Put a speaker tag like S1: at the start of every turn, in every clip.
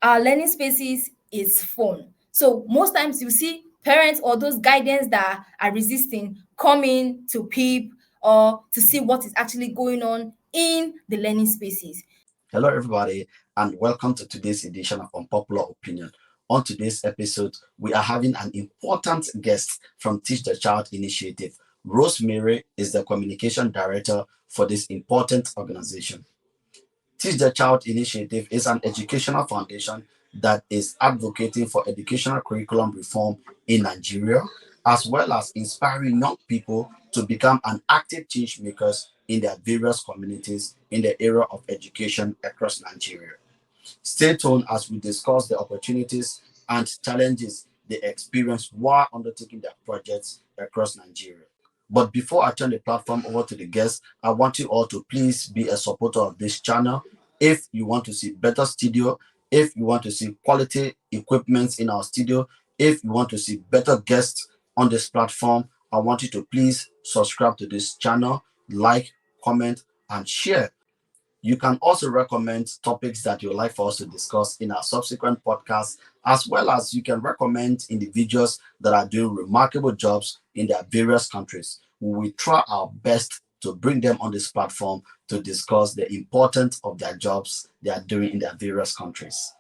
S1: our learning spaces is fun. So most times you see parents or those guidance that are resisting coming to peep or to see what is actually going on in the learning spaces.
S2: Hello, everybody, and welcome to today's edition of Unpopular Opinion. On today's episode, we are having an important guest from Teach the Child Initiative. Ros M is the communication director for this important organization. Teach the Child Initiative is an educational foundation that is advocating for educational curriculum reform in Nigeria, as well as inspiring young people to become an active change makers in their various communities in the area of education across Nigeria. Stay tuned as we discuss the opportunities and challenges they experience while undertaking their projects across Nigeria. But before I turn the platform over to the guests, I want you all to please be a supporter of this channel. If you want to see better studio, if you want to see quality equipment in our studio, if you want to see better guests on this platform, I want you to please subscribe to this channel, like, comment, and share. You can also recommend topics that you would like for us to discuss in our subsequent podcasts, as well as you can recommend individuals that are doing remarkable jobs in their various countries. We will try our best to bring them on this platform to discuss the importance of their jobs they are doing in their various countries.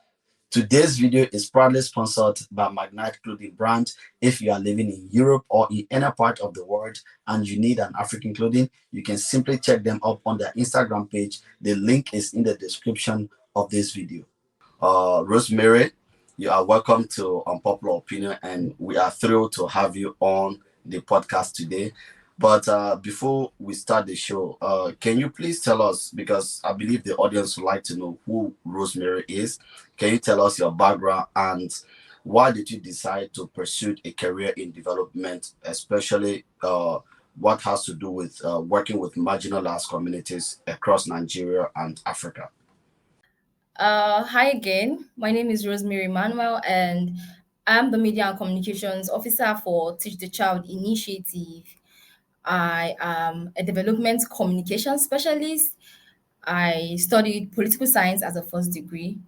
S2: Today's video is proudly sponsored by Magnite Clothing Brand. If you are living in Europe or in any part of the world and you need an African clothing, you can simply check them up on their Instagram page. The link is in the description of this video. Rosemary, you are welcome to Unpopular Opinion, and we are thrilled to have you on the podcast today. But before we start the show, can you please tell us, because I believe the audience would like to know who Rosemary is. Can you tell us your background and why did you decide to pursue a career in development, especially what has to do with working with marginalized communities across Nigeria and Africa?
S1: Hi again. My name is Rosemary Manuel, and I'm the Media and Communications Officer for Teach the Child Initiative. I am a development communication specialist. I studied political science as a first degree.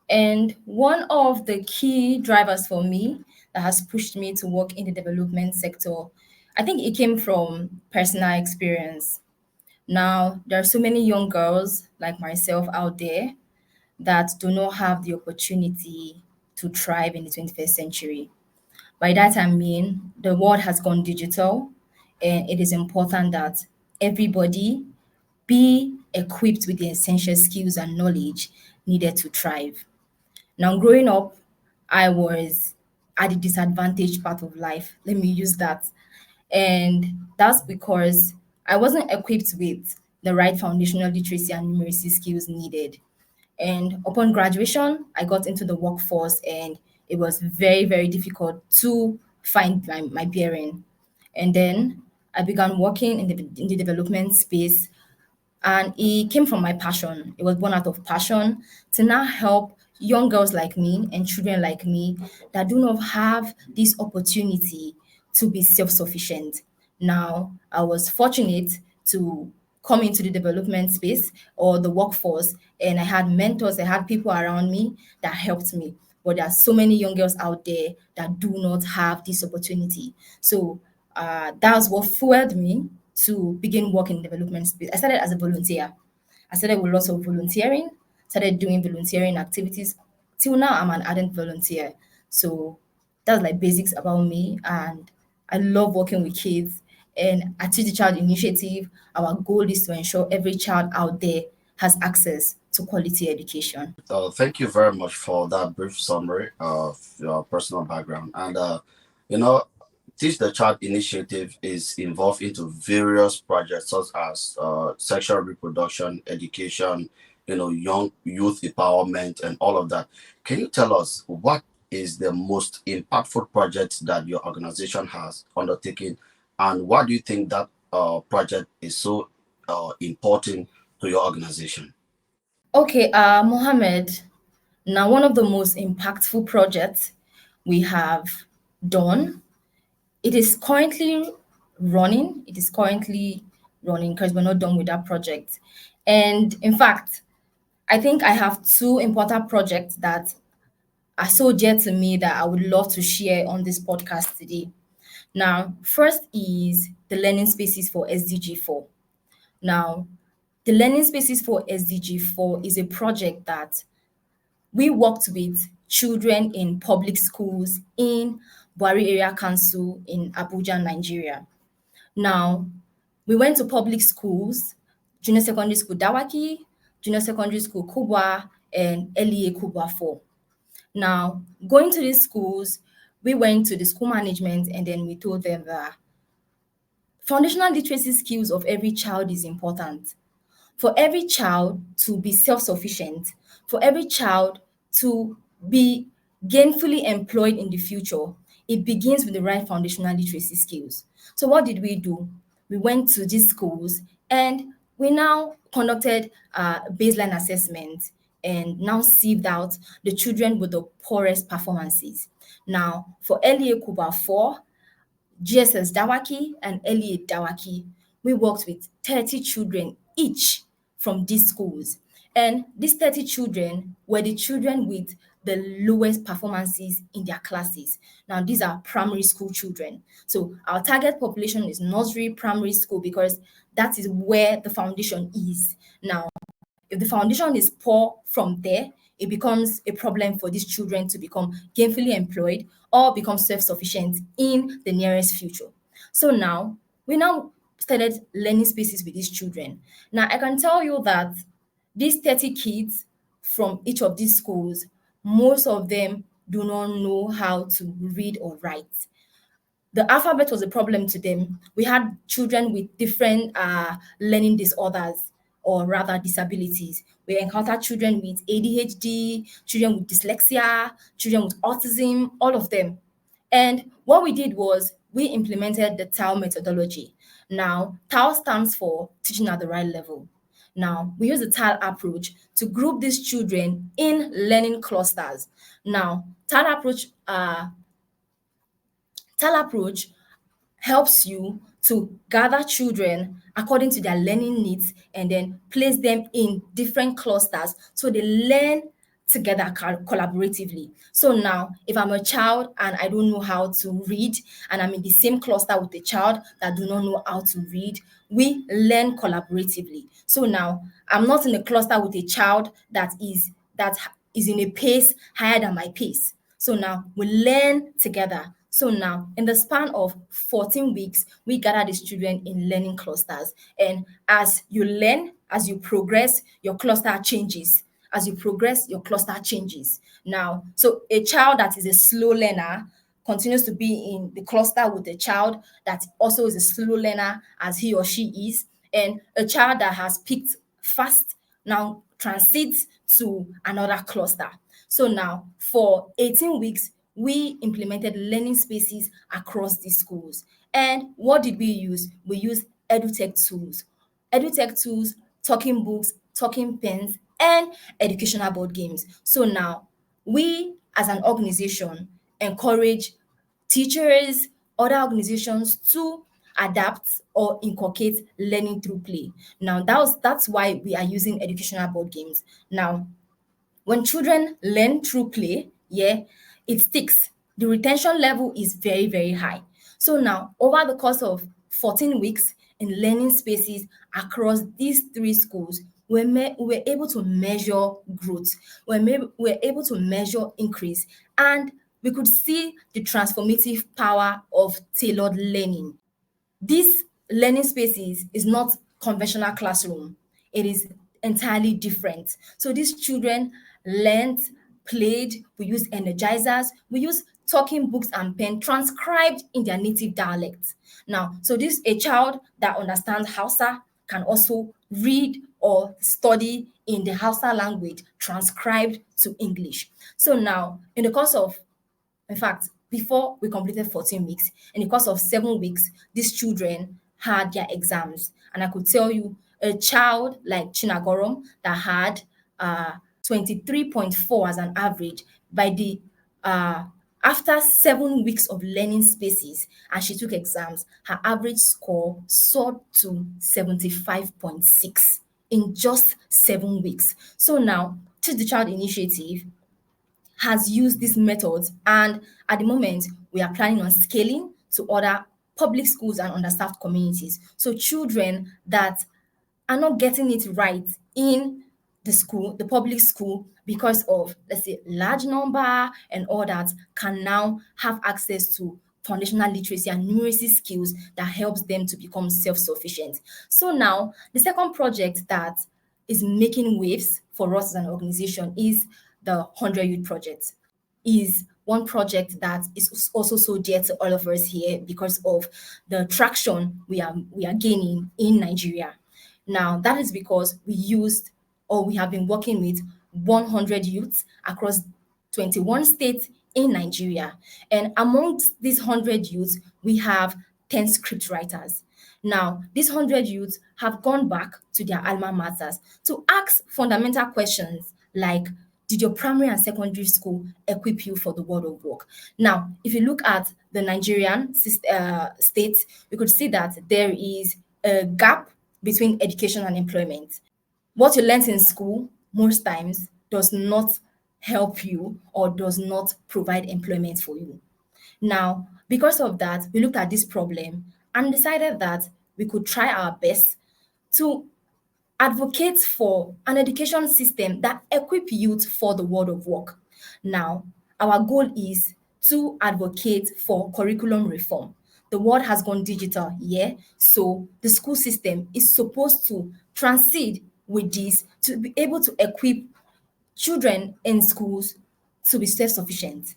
S1: And one of the key drivers for me that has pushed me to work in the development sector, I think it came from personal experience. Now, there are so many young girls like myself out there that do not have the opportunity to thrive in the 21st century. By that I mean the world has gone digital, and it is important that everybody be equipped with the essential skills and knowledge needed to thrive. Now, growing up, I was at the disadvantaged part of life. Let me use that. And that's because I wasn't equipped with the right foundational literacy and numeracy skills needed. And upon graduation, I got into the workforce, and it was very, very difficult to find my bearing. And then I began working in the development space, and it came from my passion. It was born out of passion to now help young girls like me and children like me that do not have this opportunity to be self-sufficient. Now, I was fortunate to come into the development space or the workforce, and I had mentors, I had people around me that helped me. But there are so many young girls out there that do not have this opportunity. So that's what fueled me to begin work in development space. I started as a volunteer. I started with lots of volunteering, started doing volunteering activities. Till now, I'm an ardent volunteer. So that's like basics about me. And I love working with kids. And at Teach the Child Initiative, our goal is to ensure every child out there has access to quality education.
S2: Thank you very much for that brief summary of your personal background. And, you know, Teach the Child Initiative is involved into various projects such as sexual reproduction, education, young youth empowerment, and all of that. Can you tell us what is the most impactful project that your organization has undertaken, and why do you think that project is so important to your organization?
S1: Okay, Mohammed, now one of the most impactful projects we have done, it is currently running. It is currently running because we're not done with that project. And in fact, I think I have two important projects that are so dear to me that I would love to share on this podcast today. Now, first is the learning spaces for SDG 4. Now, the learning spaces for SDG 4 is a project that we worked with children in public schools in Buhari Area Council in Abuja, Nigeria. Now, we went to public schools, junior secondary school Dawaki, junior secondary school Kubwa, and LEA Kubwa 4. Now, going to these schools, we went to the school management and then we told them that foundational literacy skills of every child is important. For every child to be self-sufficient, for every child to be gainfully employed in the future, it begins with the right foundational literacy skills. So what did we do? We went to these schools and we now conducted baseline assessment and now sieved out the children with the poorest performances. Now, for LEA Kuba 4, GSS Dawaki and LEA Dawaki, we worked with 30 children each from these schools. And these 30 children were the children with the lowest performances in their classes. Now, these are primary school children. So, our target population is nursery, primary school, because that is where the foundation is. Now, if the foundation is poor from there, it becomes a problem for these children to become gainfully employed or become self-sufficient in the nearest future. So now, we now started learning spaces with these children. Now, I can tell you that these 30 kids from each of these schools, most of them do not know how to read or write. The alphabet was a problem to them. We had children with different learning disorders, or rather disabilities. We encountered children with ADHD, children with dyslexia, children with autism, all of them. And what we did was we implemented the TAL methodology. Now, TAL stands for teaching at the right level. Now, we use the TAL approach to group these children in learning clusters. Now, TAL approach helps you to gather children according to their learning needs and then place them in different clusters so they learn together collaboratively. So now, if I'm a child and I don't know how to read, and I'm in the same cluster with a child that do not know how to read, we learn collaboratively. So now, I'm not in a cluster with a child that is in a pace higher than my pace. So now we learn together. So now, in the span of 14 weeks, we gather these children in learning clusters. And as you learn, as you progress, your cluster changes. As you progress, your cluster changes. Now, so a child that is a slow learner continues to be in the cluster with a child that also is a slow learner as he or she is. And a child that has picked fast now transits to another cluster. So now, for 18 weeks, we implemented learning spaces across the schools. And what did we use? We used edutech tools, talking books, talking pens, and educational board games. So now, we as an organization encourage teachers, other organizations to adapt or inculcate learning through play. Now, that's why we are using educational board games. Now, when children learn through play, yeah, it sticks. The retention level is very, very high. So now, over the course of 14 weeks in learning spaces across these three schools, we're able to measure growth. We're able to measure increase, and we could see the transformative power of tailored learning. This learning spaces is not conventional classroom. It is entirely different. So these children learned, played, we use energizers, we use talking books and pen transcribed in their native dialect. Now, so this a child that understands Hausa can also read or study in the Hausa language transcribed to English. So now, in fact, before we completed 14 weeks, in the course of 7 weeks, these children had their exams. And I could tell you, a child like Chinagorom that had 23.4 as an average by the after 7 weeks of learning spaces and she took exams, her average score soared to 75.6 in just 7 weeks. So now, Teach the Child initiative has used these methods, and at the moment, we are planning on scaling to other public schools and underserved communities. So children that are not getting it right in the school, the public school, because of, let's say, large number and all that, can now have access to foundational literacy and numeracy skills that helps them to become self-sufficient. So now, the second project that is making waves for us as an organization is the 100 Youth Project. Is one project that is also so dear to all of us here because of the traction we are gaining in Nigeria. Now, that is because we used, or we have been working with 100 youths across 21 states in Nigeria. And amongst these 100 youths, we have 10 script writers. Now, these 100 youths have gone back to their alma maters to ask fundamental questions like, did your primary and secondary school equip you for the world of work? Now, if you look at the Nigerian states, you could see that there is a gap between education and employment. What you learnt in school most times does not help you or does not provide employment for you. Now, because of that, we looked at this problem and decided that we could try our best to advocate for an education system that equip youth for the world of work. Now, our goal is to advocate for curriculum reform. The world has gone digital, yeah, so the school system is supposed to transit with this to be able to equip children in schools to be self-sufficient.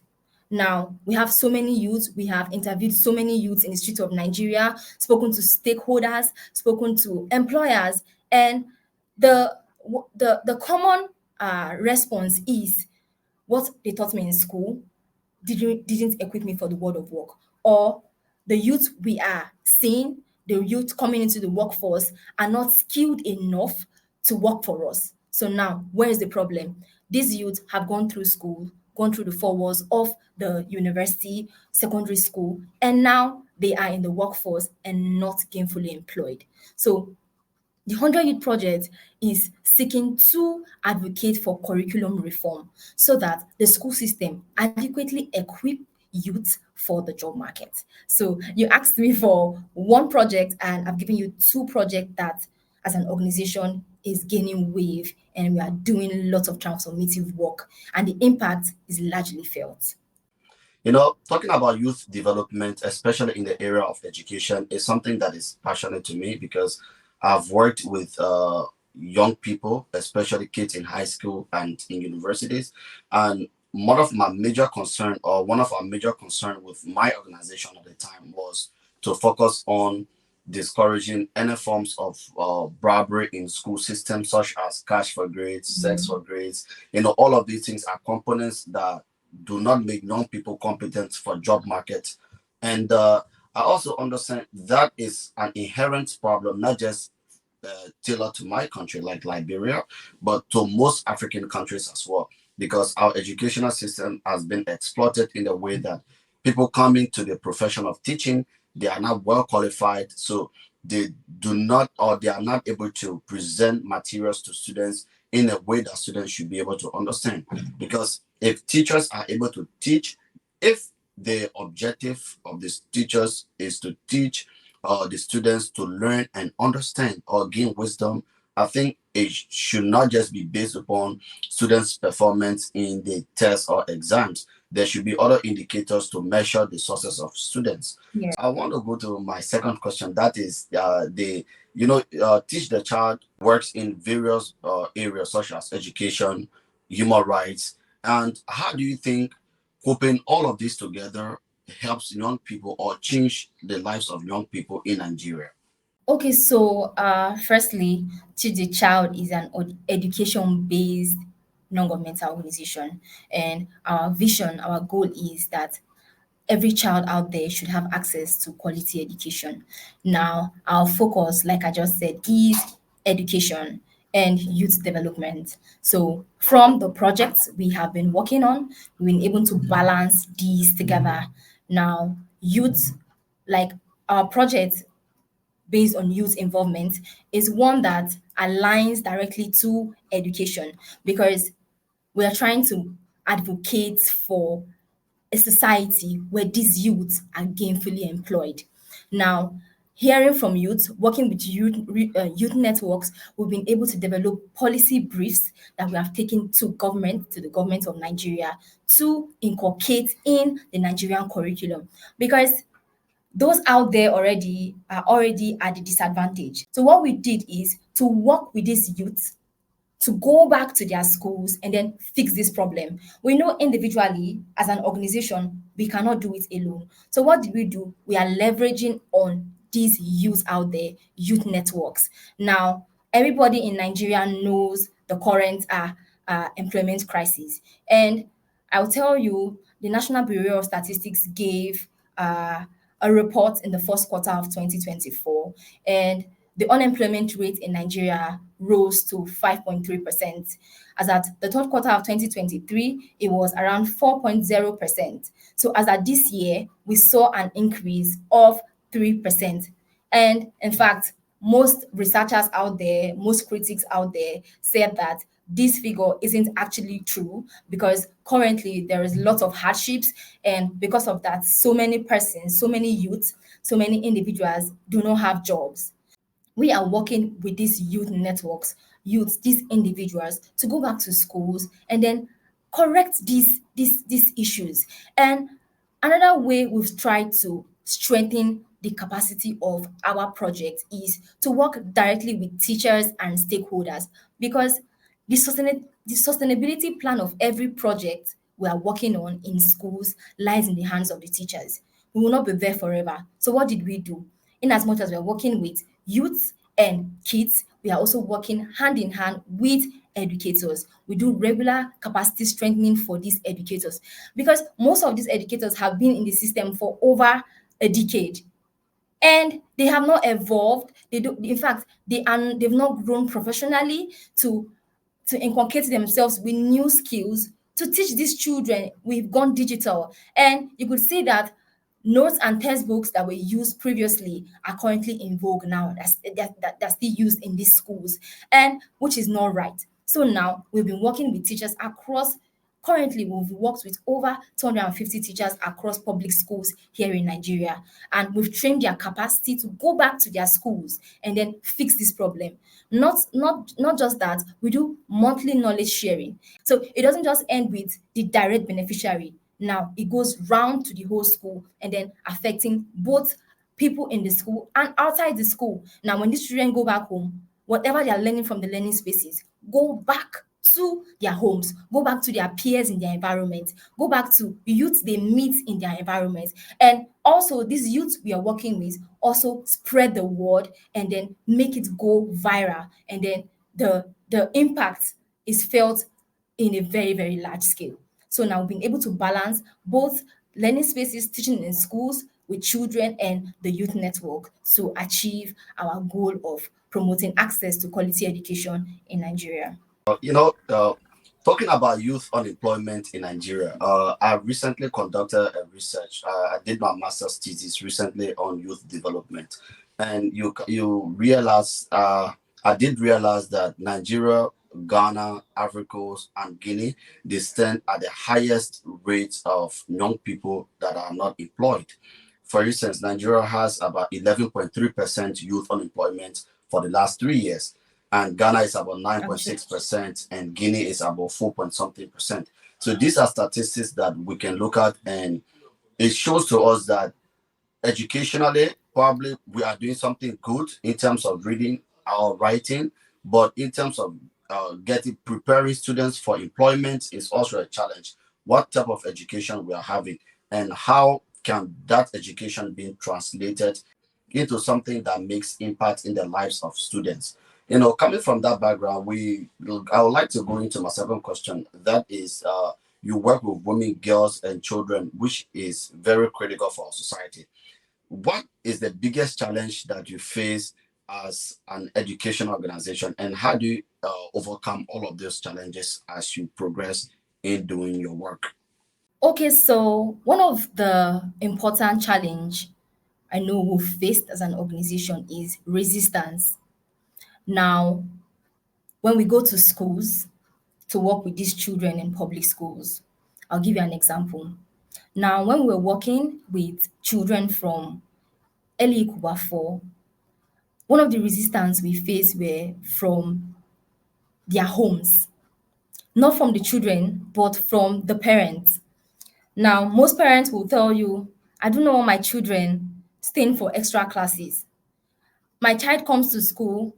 S1: Now, we have so many youths, we have interviewed so many youths in the streets of Nigeria, spoken to stakeholders, spoken to employers, and the common response is what they taught me in school didn't equip me for the world of work. Or the youth we are seeing, the youth coming into the workforce are not skilled enough to work for us. So now, where is the problem? These youth have gone through school, gone through the four walls of the university, secondary school, and now they are in the workforce and not gainfully employed. So the 100 Youth Project is seeking to advocate for curriculum reform so that the school system adequately equip youth for the job market. So you asked me for one project, and I've given you two projects that, as an organization, is gaining wave, and we are doing lots of transformative work, and the impact is largely felt.
S2: Talking about youth development, especially in the area of education, is something that is passionate to me because I've worked with young people, especially kids in high school and in universities. And one of our major concern with my organization at the time was to focus on discouraging any forms of bribery in school systems, such as cash for grades, sex for grades. All of these things are components that do not make young people competent for job market. And I also understand that is an inherent problem, not just tailored to my country like Liberia, but to most African countries as well, because our educational system has been exploited in a way that people coming to the profession of teaching, they are not well qualified, so they do not, or they are not able to present materials to students in a way that students should be able to understand. Because if teachers are able to teach, if the objective of these teachers is to teach the students to learn and understand or gain wisdom, I think it should not just be based upon students' performance in the tests or exams. There should be other indicators to measure the success of students.
S1: Yeah.
S2: I want to go to my second question. That is Teach the Child works in various areas such as education, human rights. And how do you think grouping all of this together helps young people or change the lives of young people in Nigeria?
S1: Okay, so firstly, Teach the Child is an education-based non-governmental organization, and our vision, our goal is that every child out there should have access to quality education. Now, our focus, like I just said, is education and youth development. So, from the projects we have been working on, we've been able to balance these together. Now, youth, like our project based on youth involvement, is one that aligns directly to education because we are trying to advocates for a society where these youths are gainfully employed. Now, hearing from youth, working with youth networks, we've been able to develop policy briefs that we have taken to the government of Nigeria, to inculcate in the Nigerian curriculum, because those out there already are already at the disadvantage. So what we did is to work with these youths to go back to their schools and then fix this problem. We know individually, as an organization, we cannot do it alone. So what did we do? We are leveraging on these youth out there, youth networks. Now, everybody in Nigeria knows the current employment crisis. And I'll tell you, the National Bureau of Statistics gave uh, a report in the first quarter of 2024, and the unemployment rate in Nigeria rose to 5.3%. As at the third quarter of 2023, it was around 4.0%. So as at this year, we saw an increase of 3%. And in fact, most researchers out there, most critics out there said that this figure isn't actually true, because currently there is lots of hardships, and because of that, so many persons, so many youths, so many individuals do not have jobs. We are working with these youth networks, youths, these individuals, to go back to schools and then correct these issues. And another way we've tried to strengthen the capacity of our project is to work directly with teachers and stakeholders, because the sustainability plan of every project we are working on in schools lies in the hands of the teachers. We will not be there forever. So what did we do? In as much as we are working with youths and kids, we are also working hand in hand with educators. We do regular capacity strengthening for these educators, because most of these educators have been in the system for over a decade, and they have not evolved. They do, in fact, they've not grown professionally to inculcate themselves with new skills to teach these children. We've gone digital, and you could see that notes and textbooks that were used previously are currently in vogue now. That's still used in these schools, and which is not right. So now we've been working with teachers across. Currently, we've worked with over 250 teachers across public schools here in Nigeria, and we've trained their capacity to go back to their schools and then fix this problem. Not just that, we do monthly knowledge sharing. So it doesn't just end with the direct beneficiary. Now it goes round to the whole school and then affecting both people in the school and outside the school. Now, when these children go back home, whatever they are learning from the learning spaces, go back to their homes, go back to their peers in their environment, go back to youths they meet in their environment. And also, these youths we are working with also spread the word and then make it go viral. And then the impact is felt in a very, very large scale. So now being able to balance both learning spaces, teaching in schools with children, and the youth network to achieve our goal of promoting access to quality education in Nigeria.
S2: Uh, you know, uh, Talking about youth unemployment in Nigeria, I recently conducted a research. I did my master's thesis recently on youth development, and you realize I did realize that Nigeria, Ghana, Ivory Coast, and Guinea, they stand at the highest rates of young people that are not employed. For instance, Nigeria has about 11.3% youth unemployment for the last 3 years, and Ghana is about
S1: Actually,
S2: 9.6%, and Guinea is about 4 point something percent. So these are statistics that we can look at, and it shows to us that educationally, probably we are doing something good in terms of reading or writing, but in terms of getting preparing students for employment is also a challenge. What type of education we are having, and how can that education be translated into something that makes impact in the lives of students? Coming from that background, I would like to go into my second question. That is, you work with women, girls, and children, which is very critical for our society. What is the biggest challenge that you face as an education organization, and how do you overcome all of those challenges as you progress in doing your work?
S1: okay, so one of the important challenge I know we've faced as an organization is resistance. Now, when we go to schools to work with these children in public schools, I'll give you an example. Now, when we were working with children from early Kuba 4, one of the resistance we faced were from their homes, not from the children, but from the parents. Now, most parents will tell you, I don't know want my children staying for extra classes. My child comes to school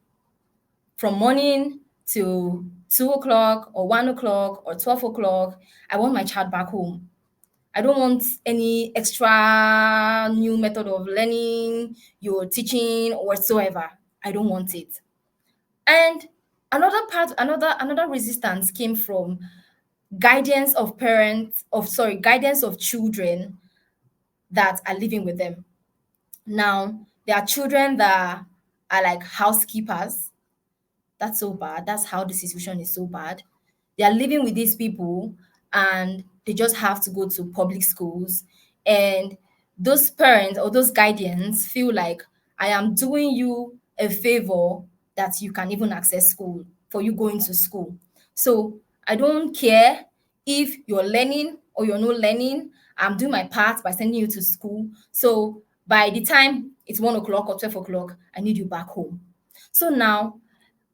S1: from morning till 2 o'clock or 1 o'clock or 12 o'clock. I want my child back home. I don't want any extra new method of learning, your teaching or whatsoever. I don't want it. And another resistance came from guidance of children that are living with them. Now, there are children that are like housekeepers. That's so bad. That's how the situation is so bad. They are living with these people and they just have to go to public schools. And those parents or those guardians feel like I am doing you a favor that you can even access school for you going to school. So I don't care if you're learning or you're not learning. I'm doing my part by sending you to school. So by the time it's 1 o'clock or 12 o'clock, I need you back home. So now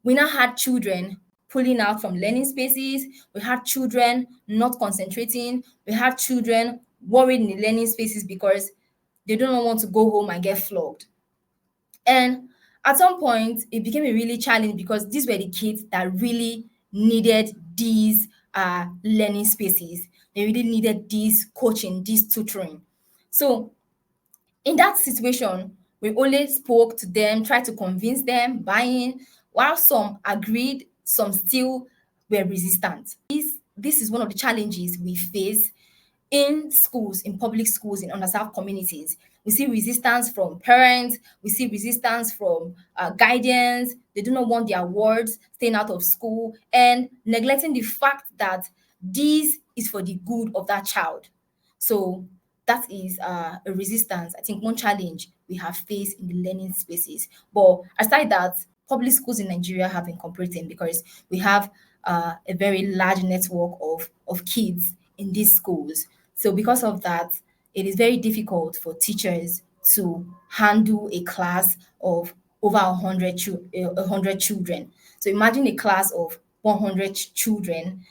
S1: we now had children pulling out from learning spaces. We had children not concentrating. We had children worried in the learning spaces because they don't want to go home and get flogged. And at some point, it became a really challenge because these were the kids that really needed these learning spaces. They really needed this coaching, this tutoring. So in that situation, we only spoke to them, tried to convince them, buy in, while some agreed, some still were resistant. This is one of the challenges we face in schools, in public schools, in underserved communities. We see resistance from parents, we see resistance from guardians. They do not want their wards staying out of school and neglecting the fact that this is for the good of that child. So that is a resistance. I think one challenge we have faced in the learning spaces. But aside that, public schools in Nigeria have been cooperating because we have a very large network of kids in these schools. So because of that, it is very difficult for teachers to handle a class of over 100 children. So imagine a class of 100 children.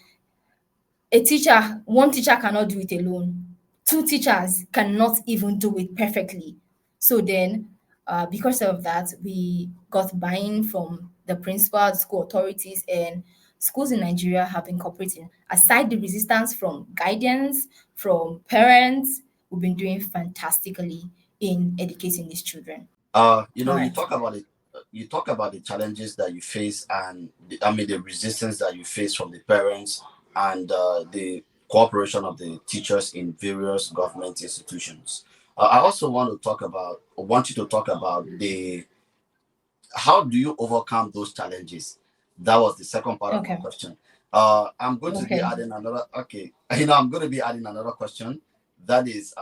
S1: One teacher cannot do it alone. Two teachers cannot even do it perfectly. So then, because of that, we got buy-in from the principal, school authorities, and schools in Nigeria have been cooperating. Aside the resistance from guidance, from parents, we've been doing fantastically in educating these children. All
S2: You
S1: right.
S2: talk about it. You talk about the challenges that you face, and the resistance that you face from the parents, and the cooperation of the teachers in various government institutions. I also want you to talk about the how do you overcome those challenges? That was the second part of my
S1: Okay.
S2: question. I'm going to be
S1: Okay.
S2: adding another. Okay, I'm going to be adding another question. That is,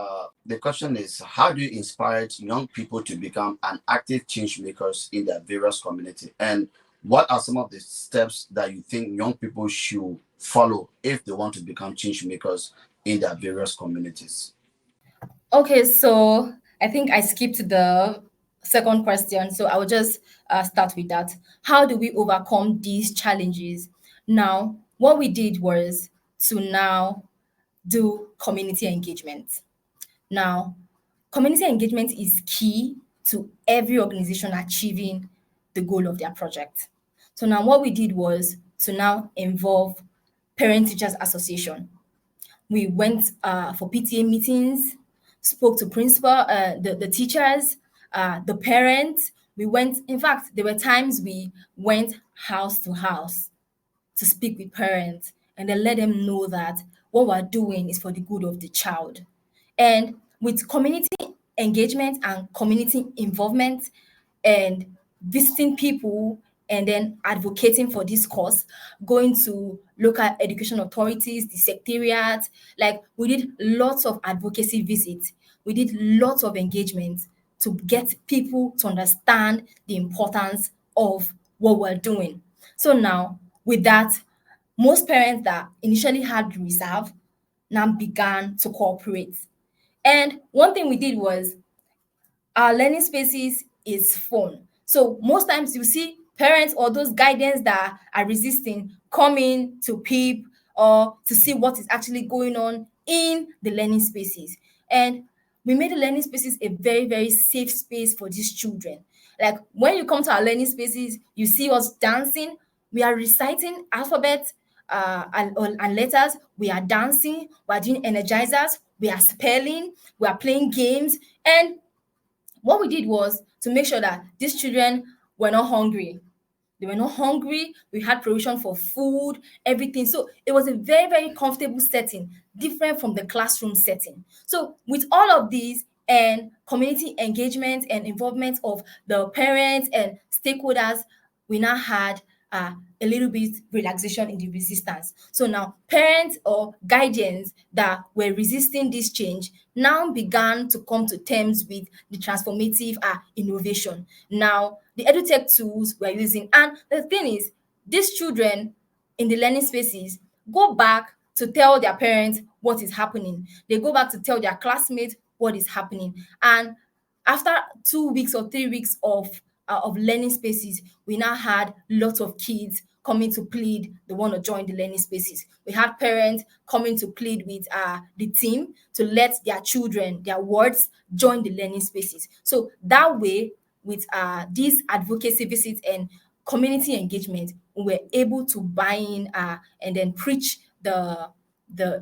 S2: the question is, how do you inspire young people to become an active change makers in their various community? And what are some of the steps that you think young people should follow if they want to become change makers in their various communities?
S1: Okay, so I think I skipped the second question, so I will just start with that. How do we overcome these challenges? Now, what we did was to now do community engagement. Now, community engagement is key to every organization achieving the goal of their project. So now what we did was to now involve Parent Teachers Association. We went for PTA meetings, spoke to the teachers, the parents. We went, in fact, there were times we went house to house to speak with parents and then let them know that what we're doing is for the good of the child. And with community engagement and community involvement and visiting people and then advocating for this cause, going to local education authorities, the secretariat, like we did lots of advocacy visits, we did lots of engagement to get people to understand the importance of what we're doing. So now, with that, most parents that initially had reserve now began to cooperate. And one thing we did was our learning spaces is fun. So most times you see parents or those guidance that are resisting coming to peep or to see what is actually going on in the learning spaces. And we made the learning spaces a very, very safe space for these children. Like when you come to our learning spaces, you see us dancing, we are reciting alphabet and letters, we are dancing, we are doing energizers, we are spelling, we are playing games. And what we did was to make sure that these children were not hungry. They were not hungry. We had provision for food, everything. So it was a very, very comfortable setting, different from the classroom setting. So with all of these and community engagement and involvement of the parents and stakeholders, we now had a little bit relaxation in the resistance. So now parents or guardians that were resisting this change now began to come to terms with the transformative innovation. Now the edutech tools we're using, and the thing is, these children in the learning spaces go back to tell their parents what is happening. They go back to tell their classmates what is happening. And after 2 weeks or 3 weeks of learning spaces, we now had lots of kids coming to plead they want to join the learning spaces. We had parents coming to plead with the team to let their children, their wards, join the learning spaces. So that way, with these advocacy visits and community engagement, we were able to buy in and then preach the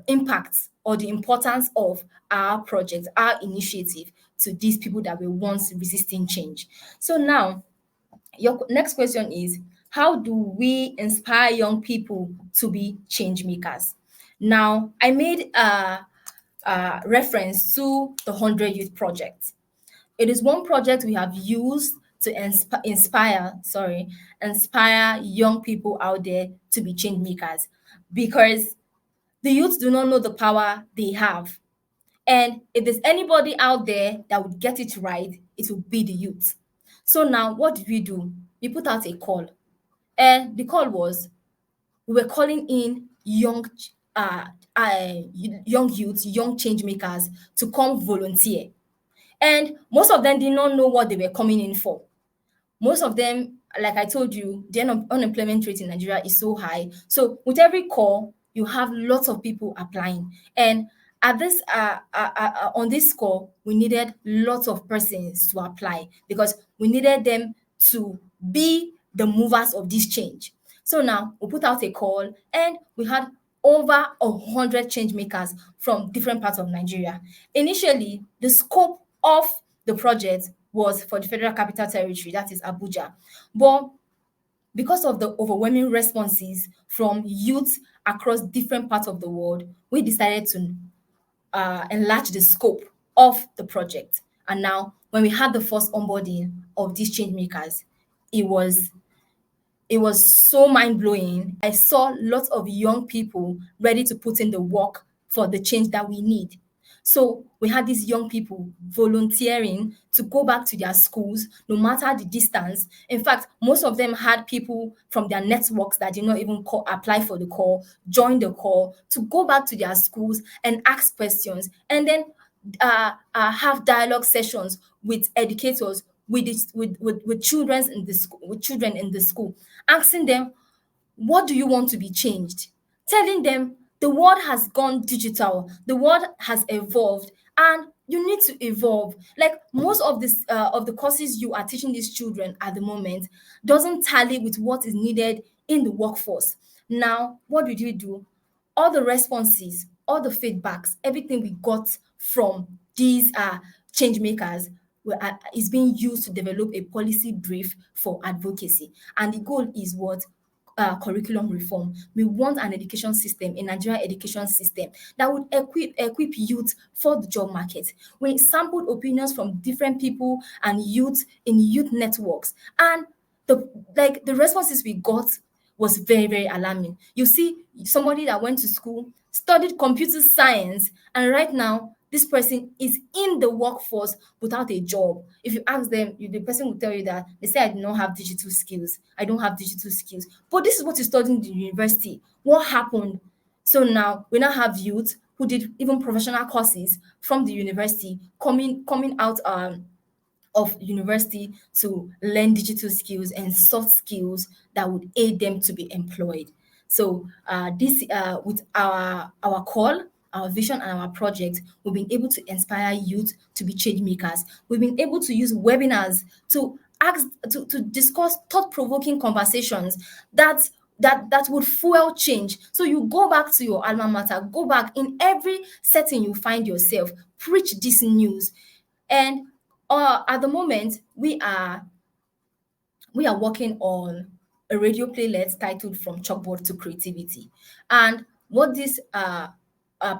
S1: impacts or the importance of our project, our initiative to these people that were once resisting change. So now, your next question is, how do we inspire young people to be change makers? Now, I made a reference to the 100 Youth Project. It is one project we have used to inspire young people out there to be change makers, because the youth do not know the power they have. And if there's anybody out there that would get it right, it will be the youth. So now what did we do? We put out a call. And the call was, we were calling in uh, young youths, young change makers to come volunteer. And most of them did not know what they were coming in for. Most of them, like I told you, the unemployment rate in Nigeria is so high. So with every call, you have lots of people applying. And at this on this call, we needed lots of persons to apply because we needed them to be the movers of this change. So now we put out a call and we had over 100 change makers from different parts of Nigeria. Initially, the scope of the project was for the Federal Capital Territory, that is Abuja. But because of the overwhelming responses from youth across different parts of the world, we decided to enlarge the scope of the project. And now, when we had the first onboarding of these change makers, it was it was so mind blowing. I saw lots of young people ready to put in the work for the change that we need. So we had these young people volunteering to go back to their schools, no matter the distance. In fact, most of them had people from their networks that did not even apply for the call, join the call, to go back to their schools and ask questions, and then have dialogue sessions with educators, with children in the school, asking them, what do you want to be changed? Telling them the world has gone digital, the world has evolved, and you need to evolve. Like most of the courses you are teaching these children at the moment doesn't tally with what is needed in the workforce. Now, what did we do? All the responses, all the feedbacks, everything we got from these change makers is being used to develop a policy brief for advocacy. And the goal is what? Curriculum reform. We want an education system, a Nigerian education system that would equip youth for the job market. We sampled opinions from different people and youth in youth networks, and the responses we got was very, very alarming. You see, somebody that went to school, studied computer science, and right now this person is in the workforce without a job. If you ask them, the person will tell you that they say, I do not have digital skills. I don't have digital skills. But this is what you studied in the university. What happened? So now we now have youth who did even professional courses from the university, coming out of university to learn digital skills and soft skills that would aid them to be employed. So this with our call, our vision, and our project, we've been able to inspire youth to be change makers. We've been able to use webinars to ask to discuss thought-provoking conversations that would fuel change. So you go back to your alma mater, go back in every setting you find yourself, preach this news. And at the moment, we are working on a radio playlet titled From Chalkboard to Creativity. And what this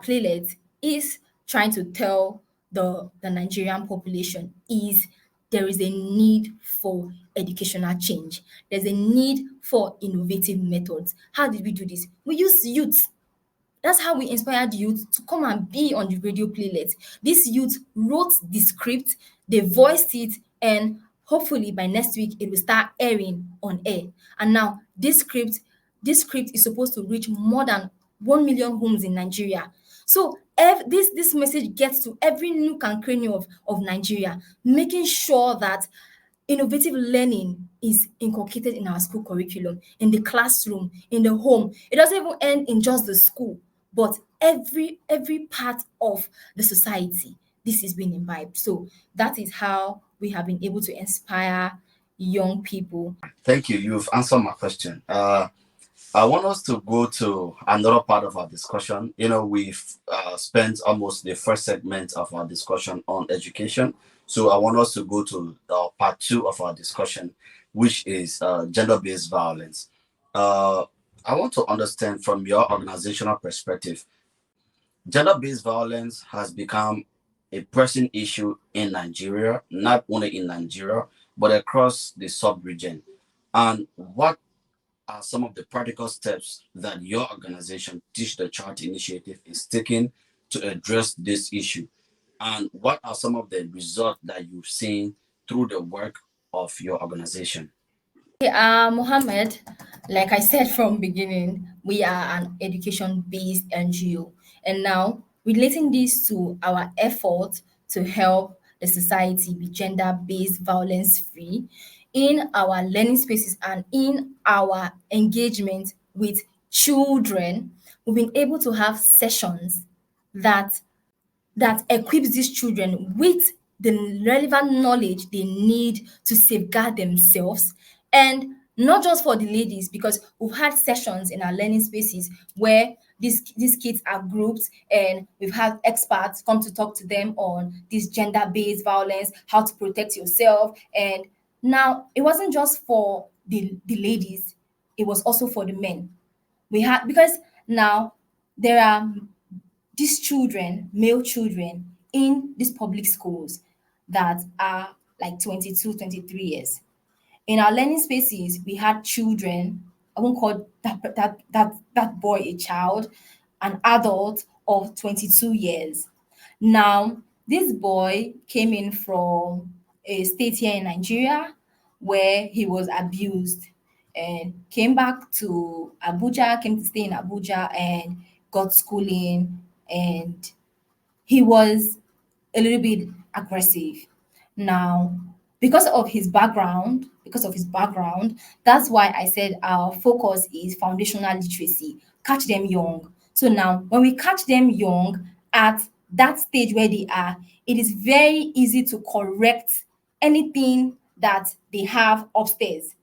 S1: playlet is trying to tell the Nigerian population is there is a need for educational change. There's a need for innovative methods. How did we do this? We use youth. That's how we inspired youth to come and be on the radio playlet. These youth wrote the script, they voiced it, and hopefully by next week it will start airing on air. And now this script is supposed to reach more than 1 million homes in Nigeria. So this message gets to every nook and cranny of Nigeria, making sure that innovative learning is inculcated in our school curriculum, in the classroom, in the home. It doesn't even end in just the school, but every part of the society. This is being imbibed. So that is how we have been able to inspire young people.
S2: Thank you. You've answered my question. I want us to go to another part of our discussion. We've spent almost the first segment of our discussion on education. So I want us to go to part two of our discussion, which is gender based violence. Uh, I want to understand from your organizational perspective, gender based violence has become a pressing issue in Nigeria, not only in Nigeria, but across the sub region. And what are some of the practical steps that your organization, Teach the Child Initiative, is taking to address this issue? And what are some of the results that you've seen through the work of your organization?
S1: Mohammed, like I said from beginning, we are an education-based NGO, and now relating this to our effort to help the society be gender-based violence-free in our learning spaces and in our engagement with children, we've been able to have sessions that equips these children with the relevant knowledge they need to safeguard themselves. And not just for the ladies, because we've had sessions in our learning spaces where these kids are grouped and we've had experts come to talk to them on this gender-based violence, how to protect yourself. And now it wasn't just for the ladies, it was also for the men. We had, because now there are these children, male children, in these public schools that are like 22, 23 years. In our learning spaces, we had children, I won't call that boy a child, an adult of 22 years. Now, this boy came in from a state here in Nigeria where he was abused and came back to Abuja, came to stay in Abuja and got schooling, and he was a little bit aggressive. Now, because of his background, that's why I said our focus is foundational literacy. Catch them young. So now, when we catch them young at that stage where they are, it is very easy to correct anything that they have upstairs.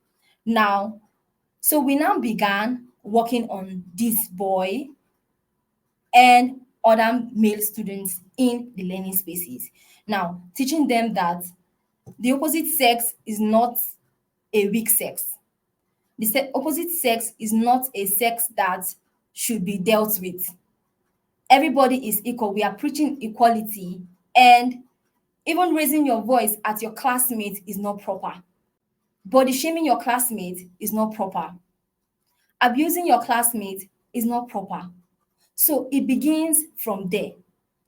S1: Now, so we now began working on this boy and other male students in the learning spaces. Now, teaching them that the opposite sex is not a weak sex. The opposite sex is not a sex that should be dealt with. Everybody is equal. We are preaching equality, and even raising your voice at your classmate is not proper. Body shaming your classmate is not proper. Abusing your classmate is not proper. So it begins from there.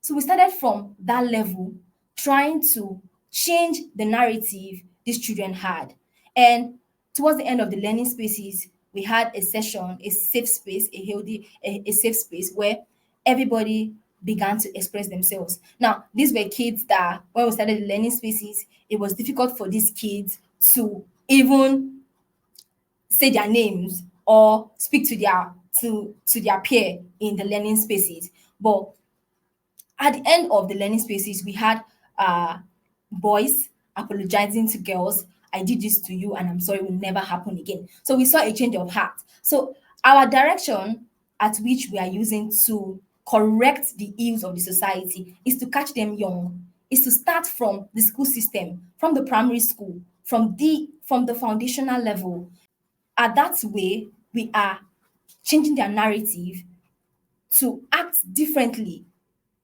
S1: So we started from that level, trying to change the narrative these children had. And towards the end of the learning spaces, we had a session, a safe space, a safe space where everybody began to express themselves. Now, these were kids that when we started the learning spaces, it was difficult for these kids to even say their names or speak to their peer in the learning spaces. But at the end of the learning spaces, we had uh, boys apologizing to girls. I did this to you, and I'm sorry, it will never happen again. So we saw a change of heart. So our direction at which we are using to correct the ills of the society is to catch them young, is to start from the school system, from the primary school, from the foundational level. At that way, we are changing their narrative to act differently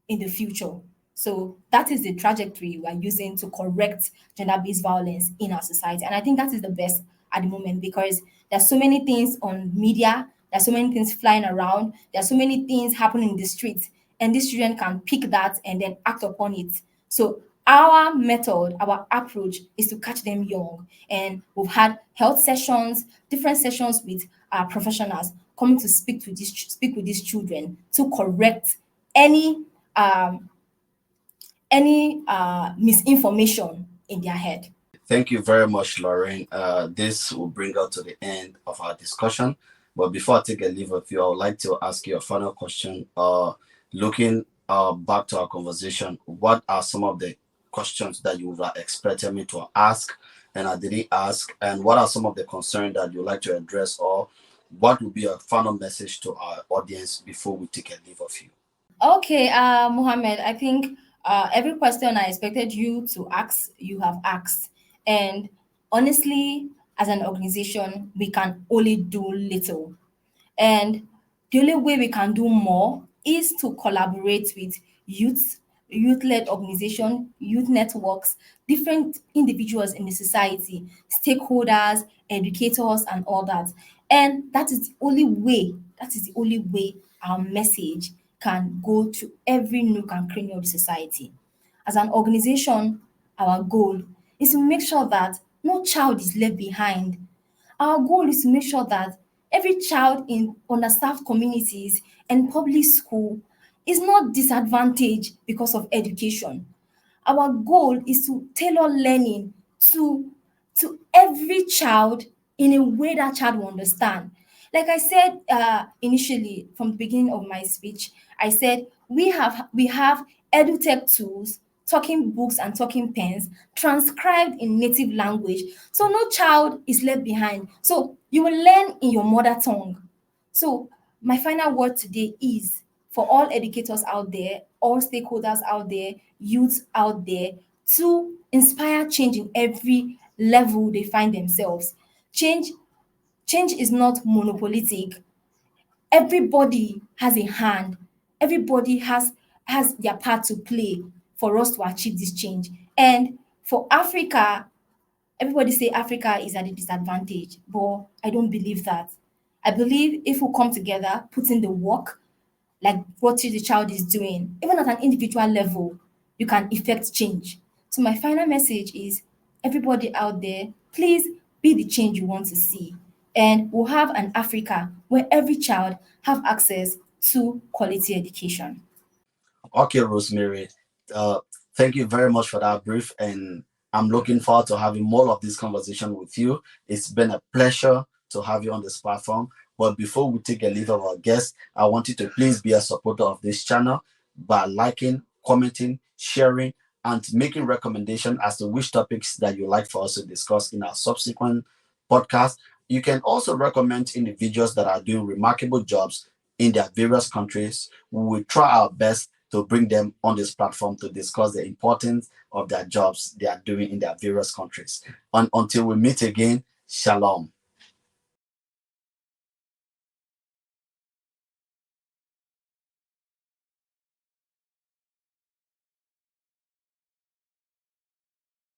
S1: in the future. So that is the trajectory we are using to correct gender-based violence in our society. And I think that is the best at the moment because there's so many things on media, there's so many things flying around, there's so many things happening in the streets, and these children can pick that and then act upon it. So our method, our approach is to catch them young. And we've had health sessions, different sessions with professionals coming to speak with these children to correct any um, misinformation in their head.
S2: Thank you very much, Lauren. This will bring us to the end of our discussion. But before I take a leave of you, I would like to ask you a final question. Looking back to our conversation, what are some of the questions that you would have expected me to ask and I didn't ask? And what are some of the concerns that you'd like to address? Or what would be a final message to our audience before we take a leave of you?
S1: Okay, Mohammed, I think every question I expected you to ask, you have asked. And honestly, as an organization, we can only do little. And the only way we can do more is to collaborate with youth, youth-led organization, youth networks, different individuals in the society, stakeholders, educators, and all that. And that is the only way our message can go to every nook and cranny of the society. As an organization, our goal is to make sure that no child is left behind. Our goal is to make sure that every child in underserved communities and public school is not disadvantaged because of education. Our goal is to tailor learning to every child in a way that child will understand. Like I said initially from the beginning of my speech, I said we have edutech tools, talking books and talking pens transcribed in native language, so no child is left behind. So you will learn in your mother tongue. So my final word today is for all educators out there, all stakeholders out there, youths out there, to inspire change in every level they find themselves. Change change is not monopolitic. Everybody has a hand. Everybody has their part to play for us to achieve this change. And for Africa, everybody say Africa is at a disadvantage, but I don't believe that. I believe if we come together, put in the work, like what the child is doing, even at an individual level, you can effect change. So my final message is everybody out there, please be the change you want to see. And we'll have an Africa where every child have access to quality education.
S2: Okay, Rosemary. Uh, Thank you very much for that brief, and I'm looking forward to having more of this conversation with you. It's been a pleasure to have you on this platform. But before we take a leave of our guests, I want you to please be a supporter of this channel by liking, commenting, sharing, and making recommendation as to which topics that you like for us to discuss in our subsequent podcast. You can also recommend individuals that are doing remarkable jobs in their various countries. We will try our best to bring them on this platform to discuss the importance of their jobs they are doing in their various countries. And until we meet again, shalom.